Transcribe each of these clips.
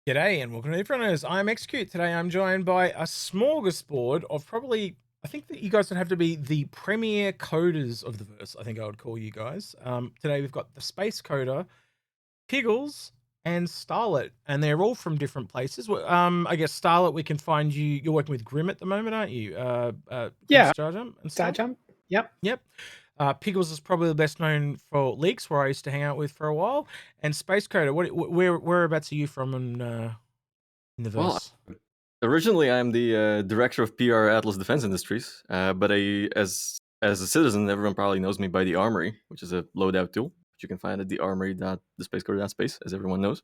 G'day and welcome to Inforunners. I'm Execute. Today I'm joined by a smorgasbord of probably, I think that you guys would have to be the premier coders of the verse, I think I would call you guys. Today we've got the Space Coder, Piggles, and Starlette, and they're all from different places. I guess Starlette, we can find you, you're working with Grim at the moment, aren't you? Grim Yeah, Star Jump and Star stuff? Jump. Yep. Yep. Piggles is probably the best known for Leaks, where I used to hang out with for a while. And Space Coder, whereabouts are you from in the Well, verse? originally I'm the director of PR at Atlas Defense Industries, but as a citizen, everyone probably knows me by the Armory, which is a loadout tool, which you can find at the armory.thespacecoder.space, as everyone knows.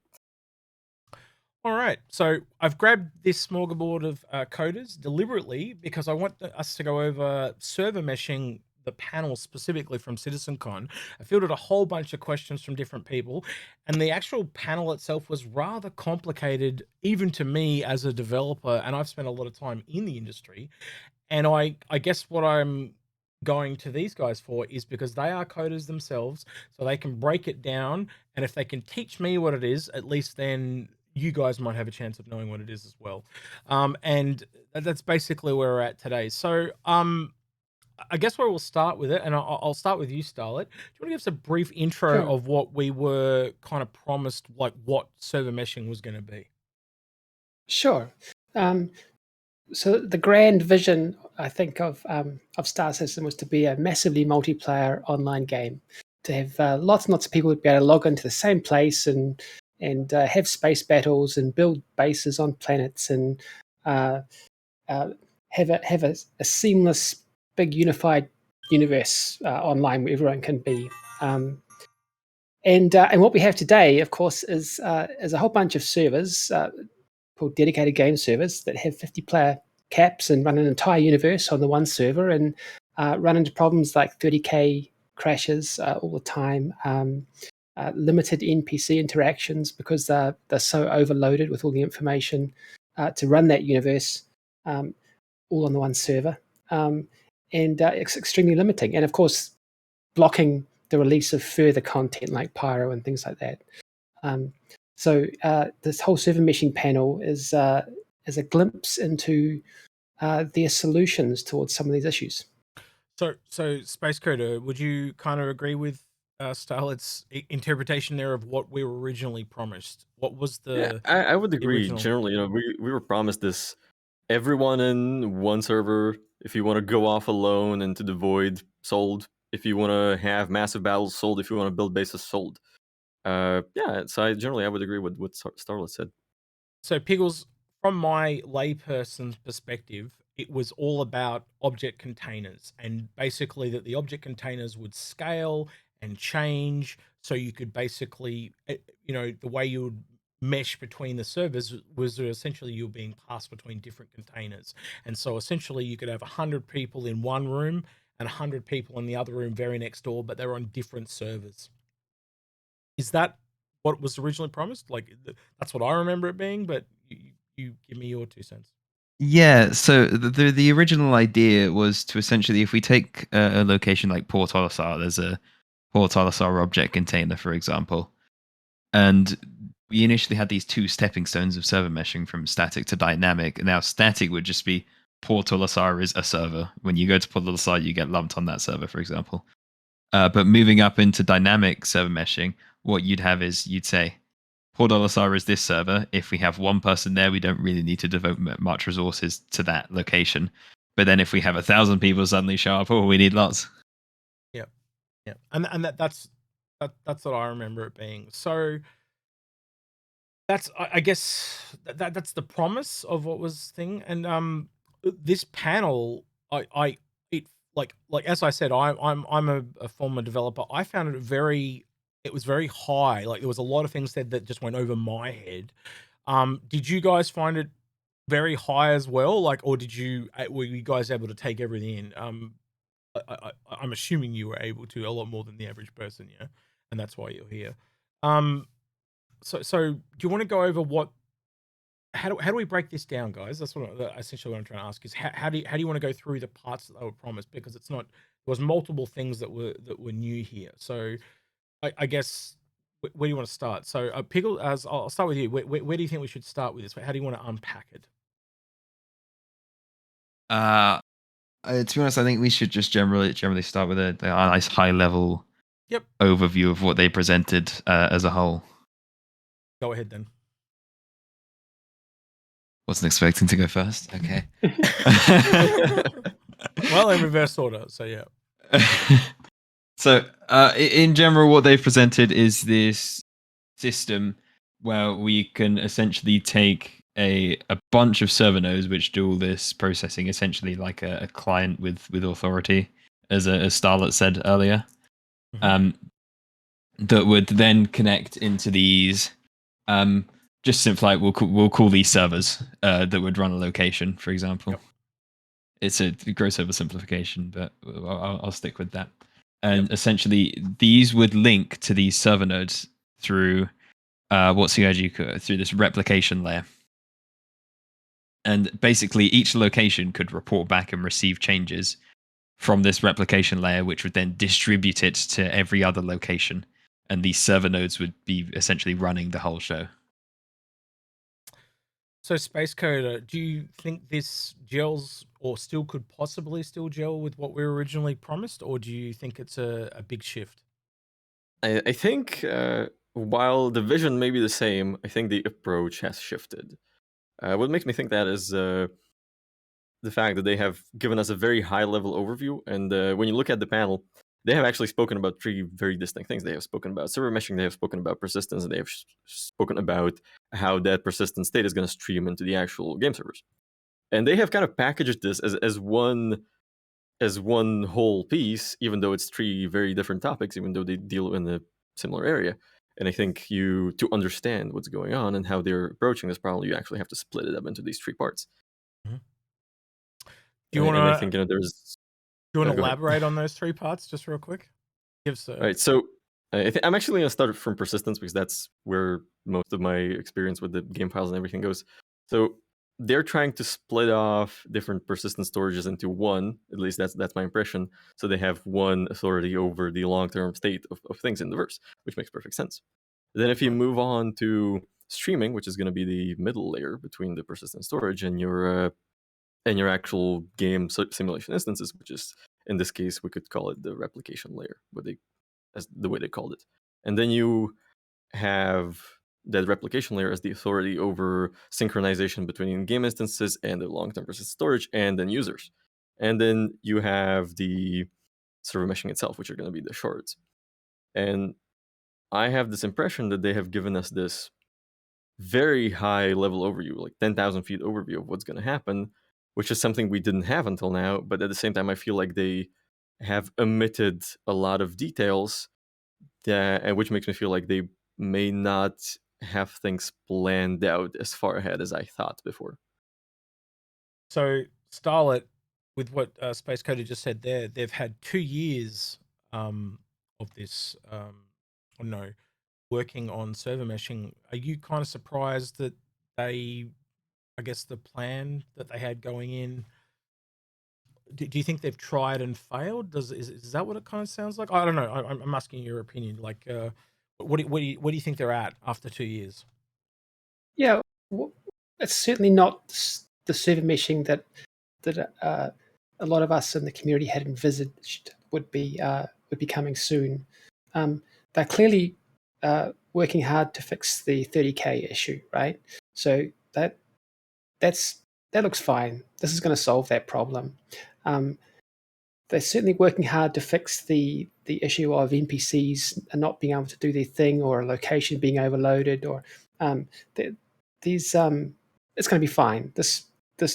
All right, so I've grabbed this smorgasbord of coders deliberately because I want us to go over server meshing the panel specifically from CitizenCon. I fielded a whole bunch of questions from different people, and the actual panel itself was rather complicated, even to me as a developer, and I've spent a lot of time in the industry. And I guess what I'm going to these guys for is because they are coders themselves, so they can break it down. And if they can teach me what it is, at least then you guys might have a chance of knowing what it is as well. And that's basically where we're at today. So I guess where we'll start with it, and I'll start with you, Starlet. Do you want to give us a brief intro Sure. of what we were kind of promised, like what server meshing was going to be? Sure. Um, so the grand vision, I think, of Star System was to be a massively multiplayer online game, to have lots and lots of people be able to log into the same place and have space battles and build bases on planets and uh, uh, have a seamless, big unified universe online where everyone can be. And what we have today, of course, is a whole bunch of servers called dedicated game servers that have 50-player caps and run an entire universe on the one server and run into problems like 30K crashes all the time, limited NPC interactions because they're so overloaded with all the information to run that universe, all on the one server. And it's extremely limiting. And of course, blocking the release of further content like Pyro and things like that. So this whole server meshing panel is a glimpse into their solutions towards some of these issues. So Space Coder, would you kind of agree with Starlet's interpretation there of what we were originally promised? What was Yeah, the I would agree. original? Generally, we were promised this: everyone in one server. If you want to go off alone into the void, sold. If you want to have massive battles, sold. If you want to build bases, sold. Yeah, so I would agree with what Starlet said. So Piggles, from my layperson's perspective, it was all about object containers, and basically that the object containers would scale and change, so you could basically, the way you would mesh between the servers was essentially you were being passed between different containers, and so essentially you could have 100 people in one room and 100 people in the other room very next door, but they're on different servers. Is that what was originally promised? Like, that's what I remember it being, but you give me your 2 cents. Yeah, so the original idea was to essentially, if we take a location like Port Olisar, there's a Port Olisar object container, for example, and we initially had these two stepping stones of server meshing from static to dynamic. And now static would just be Port Olisar is a server. When you go to Port Olisar, you get lumped on that server, for example. But moving up into dynamic server meshing, what you'd have is you'd say, Port Olisar is this server. If we have one person there, we don't really need to devote much resources to that location. But then if we have 1,000 people suddenly show up, oh, we need lots. Yep. Yep. And that's what I remember it being. So that's I guess that's the promise of what was thing. And this panel, I it like as I said, I'm a former developer. I found it was very high. Like there was a lot of things said that just went over my head. Did you guys find it very high as well? Like, or were you guys able to take everything in? I'm assuming you were able to a lot more than the average person, yeah, and that's why you're here. Um, so do you want to go over how do we break this down, guys? That's essentially what I'm trying to ask is how do you want to go through the parts that they were promised, because it's not there was multiple things that were new here. So I guess where do you want to start? So, Piggle, as I'll start with you. Where do you think we should start with this? How do you want to unpack it? To be honest, I think we should just generally start with a nice high level Yep. overview of what they presented as a whole. Go ahead then. Wasn't expecting to go first. Okay. Well, in reverse order. So yeah. So, in general, what they've presented is this system where we can essentially take a bunch of server nodes which do all this processing, essentially like a client with authority, as Starlette said earlier, Mhm. that would then connect into these. Just simply, like we'll call these servers that would run a location, for example. Yep. It's a gross oversimplification, but I'll stick with that. And essentially, these would link to these server nodes through through this replication layer. And basically, each location could report back and receive changes from this replication layer, which would then distribute it to every other location. And these server nodes would be essentially running the whole show. So, SpaceCoder, do you think this gels or still could possibly still gel with what we were originally promised, or do you think it's a big shift? I think while the vision may be the same, I think the approach has shifted. What makes me think that is the fact that they have given us a very high level overview, and when you look at the panel, they have actually spoken about three very distinct things. They have spoken about server meshing, they have spoken about persistence, and they have spoken about how that persistent state is going to stream into the actual game servers. And they have kind of packaged this as one whole piece, even though it's three very different topics, even though they deal in a similar area. And I think to understand what's going on and how they're approaching this problem, you actually have to split it up into these three parts. Do you And I want think to there's. do you want to Go ahead. elaborate on those three parts just real quick? Give us All right, so I'm actually going to start from persistence because that's where most of my experience with the game files and everything goes. So they're trying to split off different persistent storages into one. At least that's my impression. So they have one authority over the long-term state of things in the verse, which makes perfect sense. Then if you move on to streaming, which is going to be the middle layer between the persistent storage and your actual game simulation instances, which is in this case we could call it the replication layer, as the way they called it. And then you have that replication layer as the authority over synchronization between game instances and the long-term persistent storage and then users. And then you have the server meshing itself, which are going to be the shards. And I have this impression that they have given us this very high level overview, like 10,000 feet overview of what's going to happen, which is something we didn't have until now. But at the same time, I feel like they have omitted a lot of details and which makes me feel like they may not have things planned out as far ahead as I thought before. So, Starlet, with what SpaceCoder just said there, they've had 2 years of this, working on server meshing. Are you kind of surprised that I guess the plan that they had going in, do you think they've tried and failed? Is that what it kind of sounds like? I don't know. I'm asking your opinion. Like, what do you think they're at after 2 years? Yeah, it's certainly not the server meshing that a lot of us in the community had envisaged would be coming soon. They're clearly working hard to fix the 30K issue, right? So that looks fine. This is going to solve that problem. They're certainly working hard to fix the issue of NPCs not being able to do their thing, or a location being overloaded, or it's going to be fine. This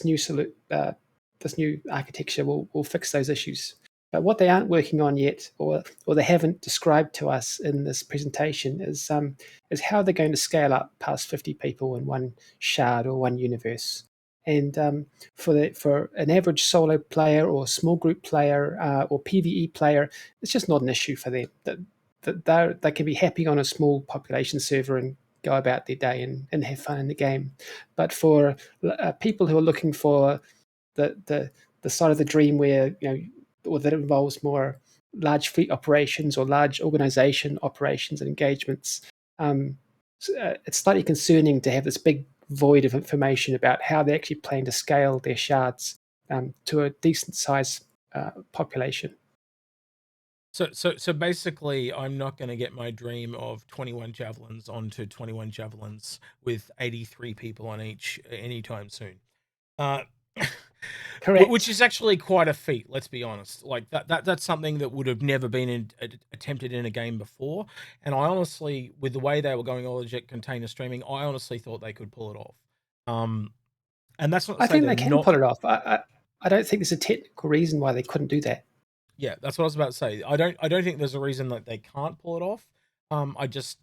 new architecture will fix those issues. But what they aren't working on yet, or they haven't described to us in this presentation, is how they're going to scale up past 50 people in one shard or one universe. And for an average solo player or small group player or PvE player, it's just not an issue for them. That they can be happy on a small population server and go about their day and have fun in the game. But for people who are looking for the side of the dream where or that involves more large fleet operations or large organization operations and engagements, it's slightly concerning to have this big void of information about how they actually plan to scale their shards to a decent size population. So basically, I'm not going to get my dream of 21 javelins onto 21 javelins with 83 people on each anytime soon. Correct. Which is actually quite a feat. Let's be honest. Like that's something that would have never been attempted in a game before. And I honestly, with the way they were going all the container streaming, I honestly thought they could pull it off. And that's not to I say think they're they can not. pull it off. I don't think there's a technical reason why they couldn't do that. Yeah, that's what I was about to say. I don't think there's a reason that they can't pull it off. I'm just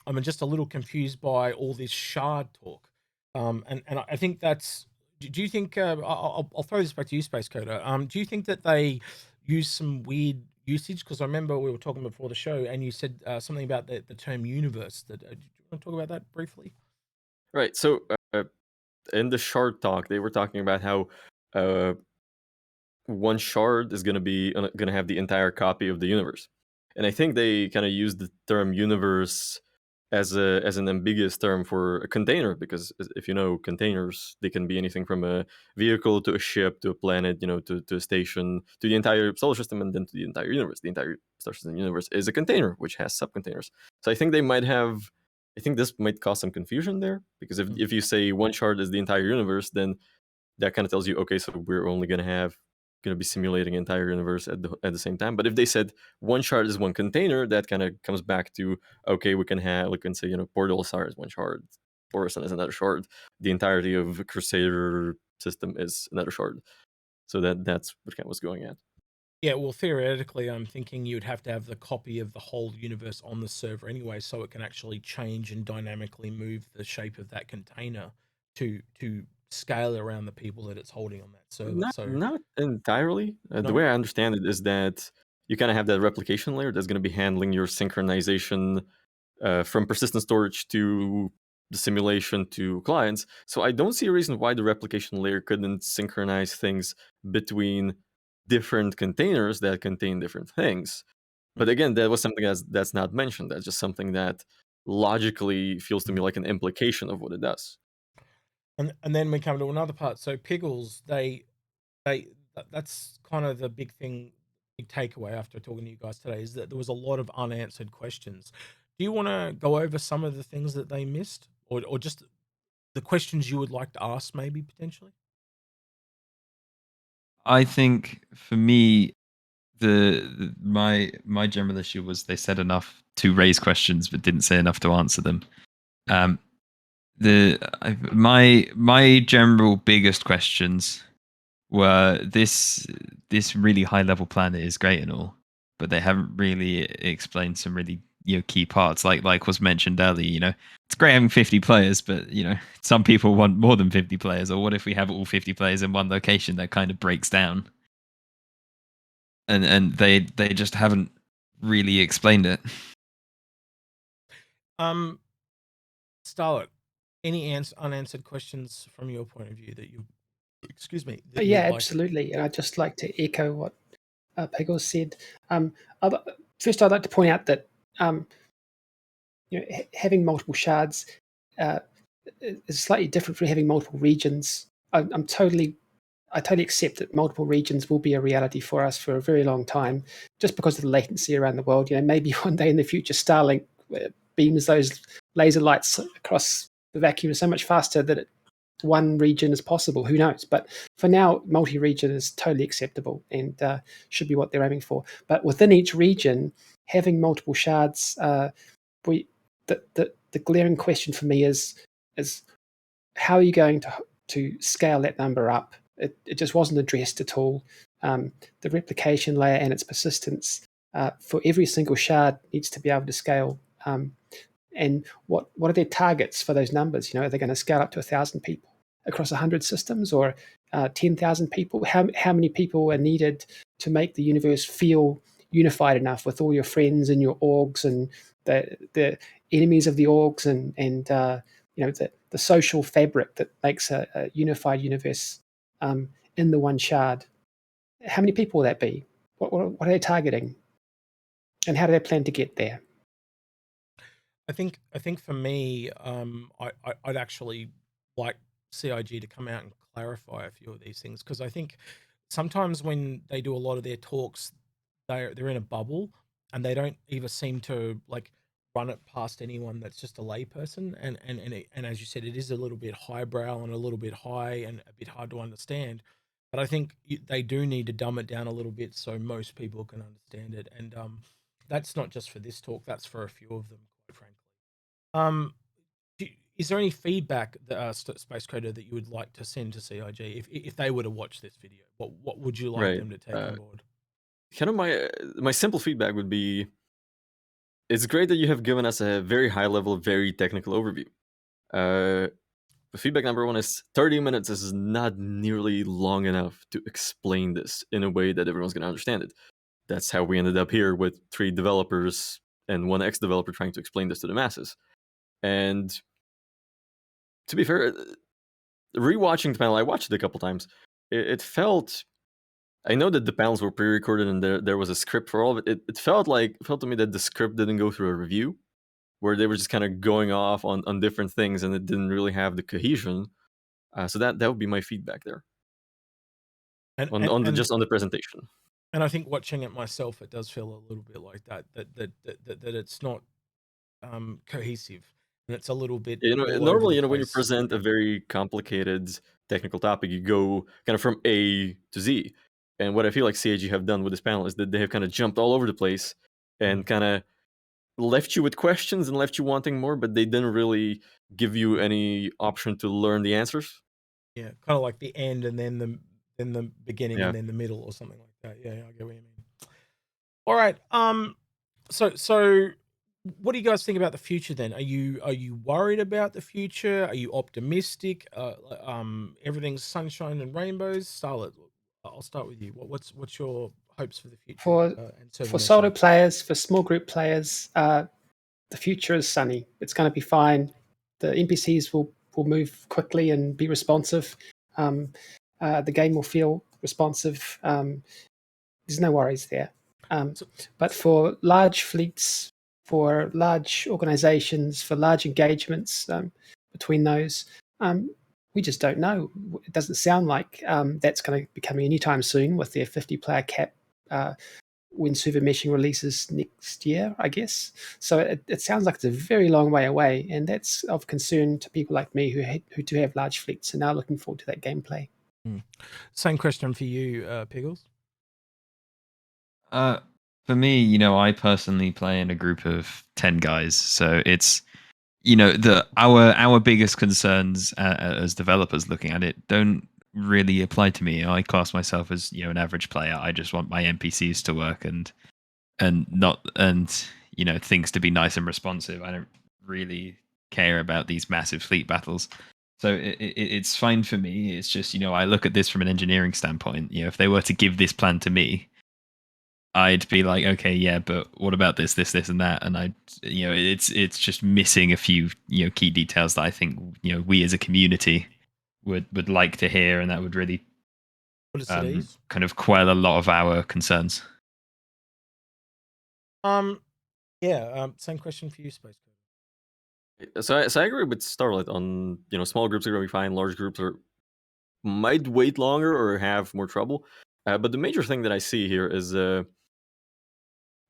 a little confused by all this shard talk. And I think that's. Do you think? I'll throw this back to you, SpaceCoder. Do you think that they use some weird usage? Because I remember we were talking before the show, and you said something about the term universe. Do you want to talk about that briefly? Right. So in the shard talk, they were talking about how one shard is going to have the entire copy of the universe, and I think they kind of use the term universe as an ambiguous term for a container, because if you know containers, they can be anything from a vehicle to a ship to a planet, to a station, to the entire solar system, and then to the entire universe. The entire solar system universe is a container which has subcontainers. So I think this might cause some confusion there, because if you say one shard is the entire universe, then that kind of tells you, okay, so we're only going to be simulating entire universe at the same time. But if they said one shard is one container, that kind of comes back to, okay, we can say, Portal SAR is one shard, Orison is another shard, the entirety of Crusader system is another shard. So that's what kind of was going at. Yeah, well, theoretically, I'm thinking you'd have to have the copy of the whole universe on the server anyway, so it can actually change and dynamically move the shape of that container to scale around the people that it's holding on that server. Not entirely. The No? way I understand it is that you kind of have that replication layer that's going to be handling your synchronization from persistent storage to the simulation to clients. So I don't see a reason why the replication layer couldn't synchronize things between different containers that contain different things. But again, that was something that's not mentioned. That's just something that logically feels to me like an implication of what it does. And then we come to another part. So Piggles, that's kind of the big takeaway after talking to you guys today, is that there was a lot of unanswered questions. Do you want to go over some of the things that they missed, or just the questions you would like to ask, maybe potentially? I think for me, my general issue was they said enough to raise questions but didn't say enough to answer them. My general biggest questions were this really high level planet is great and all, but they haven't really explained some really key parts, like was mentioned earlier. It's great having 50 players, but some people want more than 50 players. Or what if we have all 50 players in one location? That kind of breaks down, and they just haven't really explained it. Starlette, any unanswered questions from your point of view that you Yeah, absolutely. And I'd just like to echo what Piggles said. First, I'd like to point out that having multiple shards is slightly different from having multiple regions. I totally accept that multiple regions will be a reality for us for a very long time, just because of the latency around the world. Maybe one day in the future, Starlink beams those laser lights across the vacuum so much faster that one region is possible. Who knows? But for now, multi-region is totally acceptable and should be what they're aiming for. But within each region, having multiple shards, the glaring question for me is how are you going to scale that number up? It just wasn't addressed at all. The replication layer and its persistence for every single shard needs to be able to scale. And what are their targets for those numbers? Are they going to scale up to 1,000 people across 100 systems, or 10,000 people? How many people are needed to make the universe feel unified enough with all your friends and your orgs and the enemies of the orgs and the social fabric that makes a unified universe in the one shard? How many people will that be? What are they targeting? And how do they plan to get there? I think for me, I'd actually like CIG to come out and clarify a few of these things, because I think sometimes when they do a lot of their talks, they're in a bubble, and they don't even seem to like run it past anyone that's just a layperson. And as you said, it is a little bit highbrow and a little bit high and a bit hard to understand. But I think they do need to dumb it down a little bit so most people can understand it. And that's not just for this talk; that's for a few of them, quite frankly. Um, is there any feedback, Space Coder, that you would like to send to CIG if they were to watch this video? What would you like Right. them to take on board? Kind of my simple feedback would be, it's great that you have given us a very high level, very technical overview. Feedback number one is 30 minutes is not nearly long enough to explain this in a way that everyone's going to understand it. That's how we ended up here with 3 developers and 1 ex-developer trying to explain this to the masses. And to be fair, rewatching the panel, I watched it a couple times. It felt, I know that the panels were pre-recorded and there was a script for all of it. It felt to me that the script didn't go through a review, where they were just kind of going off on different things, and it didn't really have the cohesion. So that would be my feedback there And just on the presentation. and I think watching it myself, it does feel a little bit like that it's not cohesive, and it's a little bit all over Normally, the when you place. present a very complicated technical topic, you go kind of from A to Z. And what I feel like CAG have done with this panel is that they have kind of jumped all over the place and kind of left you with questions and left you wanting more, but they didn't really give you any option to learn the answers. Yeah, kind of like the end and then the beginning Yeah. and then the middle or something like that. Yeah, I get what you mean. All right. So what do you guys think about the future then? Are you worried about the future? Are you optimistic? Everything's sunshine and rainbows. Starlette, I'll start with you. What's your hopes for the future? For And server for meshing? solo players, for small group players, the future is sunny. It's going to be fine. The NPCs will move quickly and be responsive. The game will feel responsive. There's no worries there. But for large fleets, for large organizations, for large engagements between those, we just don't know. It doesn't sound like that's going to be coming anytime soon with their 50-player cap when server meshing releases next year, I guess. So it sounds like it's a very long way away, and that's of concern to people like me who do have large fleets and now looking forward to that gameplay. Same question for you, Piggles. For me, I personally play in a group of 10 guys, so it's our biggest concerns as developers looking at it don't really apply to me. I class myself as an average player. I just want my NPCs to work and things to be nice and responsive. I don't really care about these massive fleet battles. So it's fine for me. It's just I look at this from an engineering standpoint. If they were to give this plan to me, I'd be like, okay, yeah, but what about this, and that? And it's just missing a few key details that I think we as a community would like to hear, and that would really kind of quell a lot of our concerns. Same question for you, Space Code. So I agree with Starlette on small groups are going to be fine, large groups might wait longer or have more trouble. But the major thing that I see here is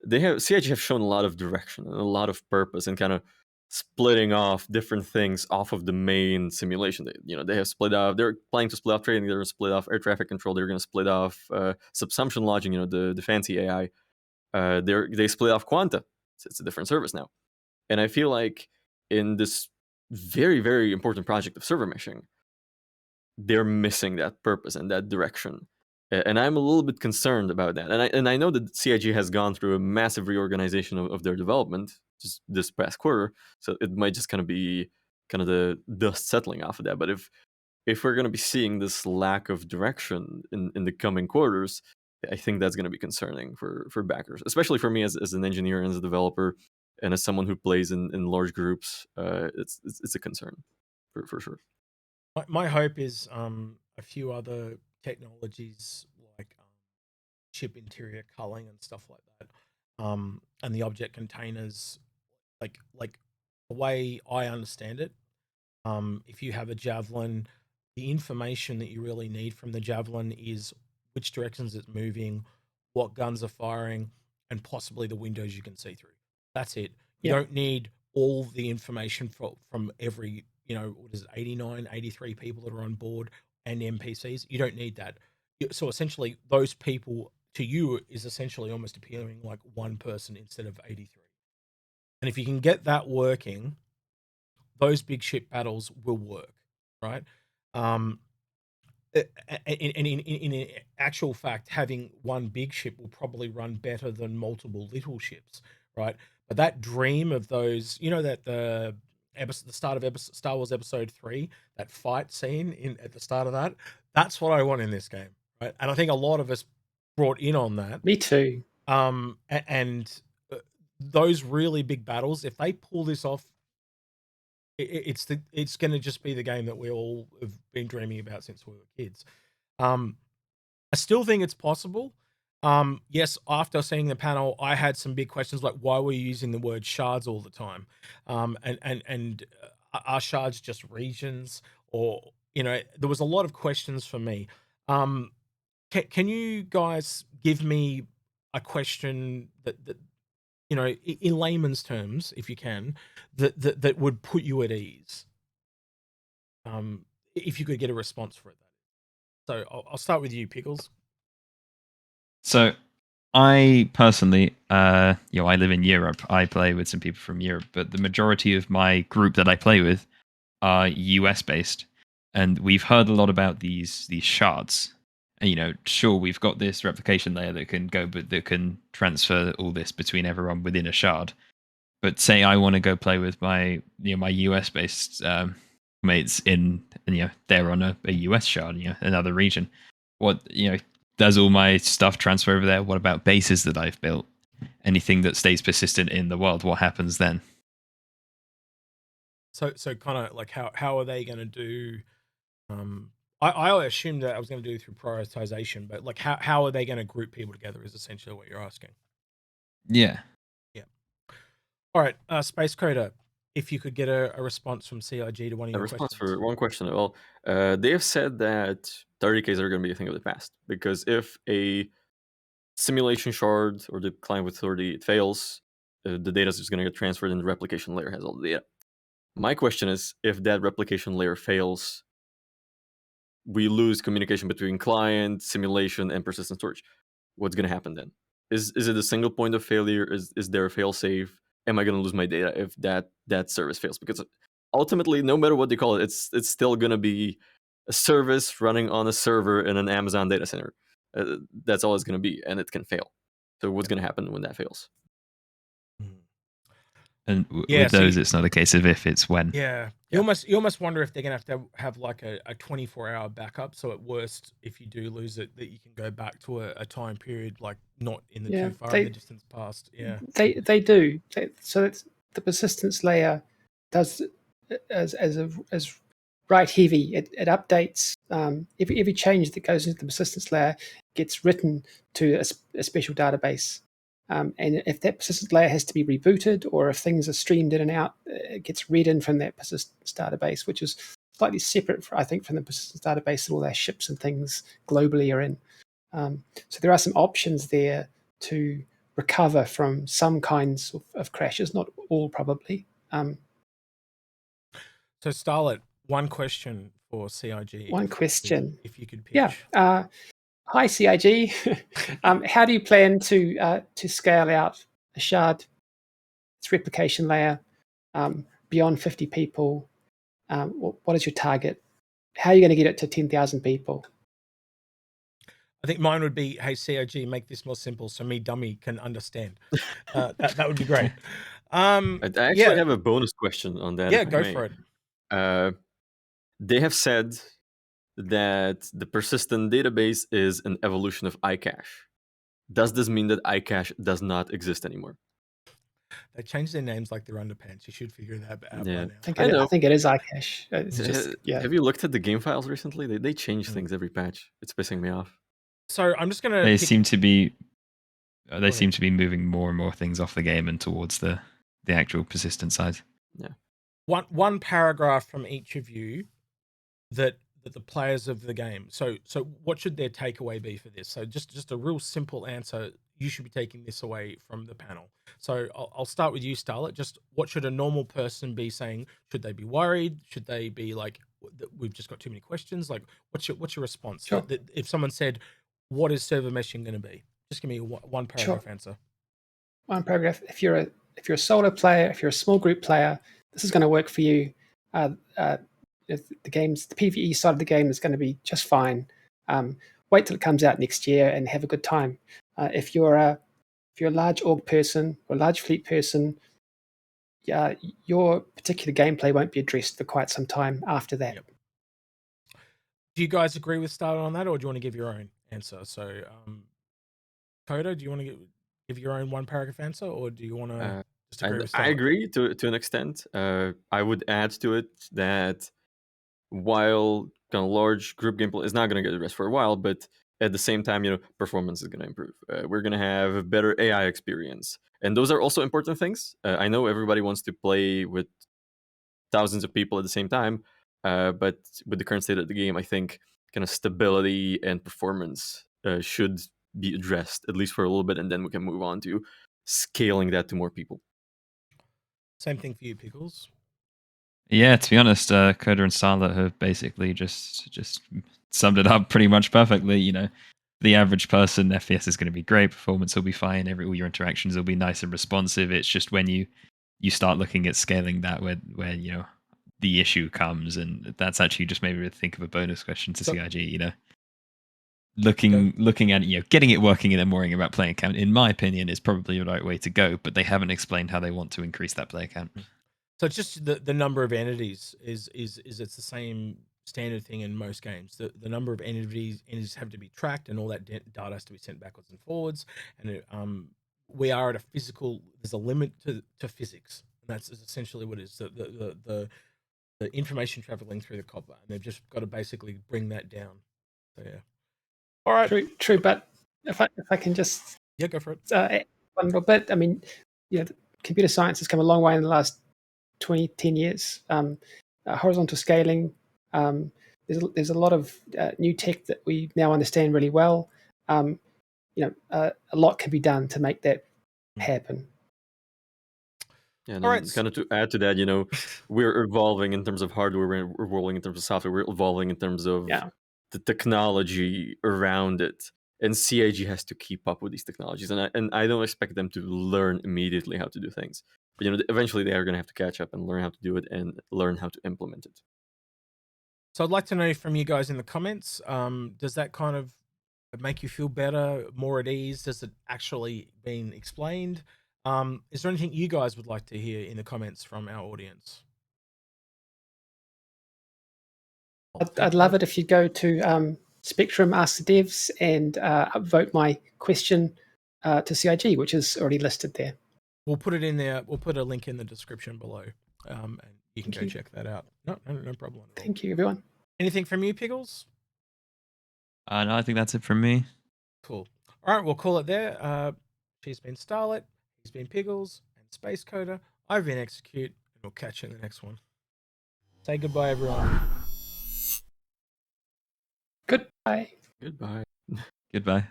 CIG have shown a lot of direction and a lot of purpose and kind of splitting off different things off of the main simulation. They have split off. They're planning to split off trading. They're going to split off air traffic control. They're going to split off subsumption lodging. The fancy AI. They split off Quanta. It's a different service now. And I feel like in this very, very important project of server meshing, they're missing that purpose and that direction. And I'm a little bit concerned about that. And I know that CIG has gone through a massive reorganization of their development just this past quarter, so it might just kind of be kind of the dust settling off of that. But if we're going to be seeing this lack of direction in the coming quarters, I think that's going to be concerning for backers, especially for me as an engineer and as a developer and as someone who plays in large groups. It's a concern for sure. My hope is a few other technologies like chip interior culling and stuff like that, and the object containers, like the way I understand it, if you have a javelin, the information that you really need from the javelin is which directions it's moving, what guns are firing, and possibly the windows you can see through. That's it. You Yep. don't need all the information from every, what is it, 89, 83 people that are on board and NPCs. You don't need that. So essentially, those people to you is essentially almost appearing like one person instead of 83. And if you can get that working, those big ship battles will work, right? Um, in actual fact, having one big ship will probably run better than multiple little ships, right? But that dream of those, that the start of Star Wars Episode 3, that fight scene at the start of that's what I want in this game, right? And I think a lot of us brought in on that. Me too. And those really big battles, if they pull this off, it's going to just be the game that we all have been dreaming about since we were kids. I still think it's possible. Yes, after seeing the panel, I had some big questions like, why were you using the word shards all the time? And are shards just regions? Or, there was a lot of questions for me. Can you guys give me a question that in layman's terms, if you can, that would put you at ease? If you could get a response for it. So I'll start with you, Pickles. So I personally, I live in Europe. I play with some people from Europe, but the majority of my group that I play with are US based, and we've heard a lot about these shards. And sure, we've got this replication layer that can go, but that can transfer all this between everyone within a shard. But say I want to go play with my my US based mates they're on a US shard, another region. What does all my stuff transfer over there? What about bases that I've built? Anything that stays persistent in the world, what happens then? So kind of like how are they going to do? I assumed that I was going to do through prioritization, but like how are they going to group people together is essentially what you're asking. Yeah. Yeah. All right, SpaceCoder, if you could get a response from CIG to one of A your response questions. for one question. Well, they have said that 30Ks are going to be a thing of the past, because if a simulation shard or the client with 30 it fails, the data is just going to get transferred and the replication layer has all the data. My question is, if that replication layer fails, we lose communication between client, simulation, and persistent storage. What's going to happen then? Is it a single point of failure? Is there a failsafe? Am I going to lose my data if that service fails? Because ultimately, no matter what they call it, it's still going to be a service running on a server in an Amazon data center. That's all it's going to be, and it can fail. So what's going to happen when that fails? And Yeah, with so those, it's not a case of if, it's when. Yeah. You almost wonder if they're gonna have to have like a 24-hour backup. So at worst, if you do lose it, that you can go back to a time period like not in the Yeah, too far in the distance past. Yeah. They do. So it's the persistence layer does as write heavy. It updates every change that goes into the persistence layer gets written to a special database. And if that persistence layer has to be rebooted, or if things are streamed in and out, it gets read in from that persistence database, which is slightly separate, I think, from the persistence database that all our ships and things globally are in. So there are some options there to recover from some kinds of crashes, not all probably. So Starlette, one question for CIG. One question. If you could pitch. Yeah. Hi, CIG. How do you plan to scale out a shard, its replication layer, beyond 50 people? What is your target? How are you going to get it to 10,000 people? I think mine would be, hey, CIG, make this more simple so me dummy can understand. That would be great. I actually have a bonus question on that. Yeah, go for it. They have said that the persistent database is an evolution of iCache. Does this mean that iCache does not exist anymore? They changed their names like their underpants. You should figure that out Yeah. by now. I think it is iCache. It's just, yeah. Have you looked at the game files recently? They change things every patch. It's pissing me off. So I'm just gonna. They seem to be moving more and more things off the game and towards the actual persistent side. Yeah. one paragraph from each of you that the players of the game. So what should their takeaway be for this? So just a real simple answer. You should be taking this away from the panel. So I'll start with you, Starlette. Just what should a normal person be saying? Should they be worried? Should they be like, we've just got too many questions? Like, what's your response? Sure. If someone said, what is server meshing going to be? Just give me one paragraph answer. One paragraph. If you're a solo player, if you're a small group player, this is going to work for you. The PvE side of the game is going to be just fine. Wait till it comes out next year and have a good time. If you're a large org person or a large fleet person, your particular gameplay won't be addressed for quite some time after that. Yep. Do you guys agree with Starlette on that, or do you want to give your own answer? So, Coda, do you want to give your own one paragraph answer, or do you want to just agree with Starlette? I agree to an extent. I would add to it that while kind of large group gameplay is not going to get addressed for a while, but at the same time, performance is going to improve. We're going to have a better AI experience, and those are also important things. I know everybody wants to play with thousands of people at the same time, but with the current state of the game, I think kind of stability and performance should be addressed at least for a little bit, and then we can move on to scaling that to more people. Same thing for you, Pickles. Yeah, to be honest, Coda and Starlette have basically just summed it up pretty much perfectly. The average person, FPS is going to be great, performance will be fine, all your interactions will be nice and responsive. It's just when you start looking at scaling that where the issue comes, and that's actually just maybe think of a bonus question to CIG. Looking at getting it working and then worrying about player count, in my opinion, is probably the right way to go. But they haven't explained how they want to increase that player count. So it's just the number of entities is it's the same standard thing in most games. The number of entities have to be tracked, and all that data has to be sent backwards and forwards. And we are at a physical. There's a limit to physics, and that's essentially what it is. The information traveling through the copper, and they've just got to basically bring that down. So yeah. All right. True. But if I can just go for it. Add one little bit. I mean, computer science has come a long way in the last 10 years. Horizontal scaling. There's a lot of new tech that we now understand really well. A lot can be done to make that happen. Yeah, and kind of to add to that, we're evolving in terms of hardware, we're evolving in terms of software, we're evolving in terms of the technology around it. And CIG has to keep up with these technologies, and I don't expect them to learn immediately how to do things. But eventually they are going to have to catch up and learn how to do it and learn how to implement it. So I'd like to know from you guys in the comments, does that kind of make you feel better, more at ease? Does it actually been explained? Is there anything you guys would like to hear in the comments from our audience? I'd love it if you go to Spectrum, Ask the Devs, and upvote my question to CIG, which is already listed there. We'll put it in there. We'll put a link in the description below, and you can go check that out. No problem at all. Thank you, everyone. Anything from you, Pickles? No, I think that's it from me. Cool. All right, we'll call it there. She's been Starlette, he's been Piggles and SpaceCoder. I've been Execute, and we'll catch you in the next one. Say goodbye, everyone. Goodbye. Goodbye. Goodbye.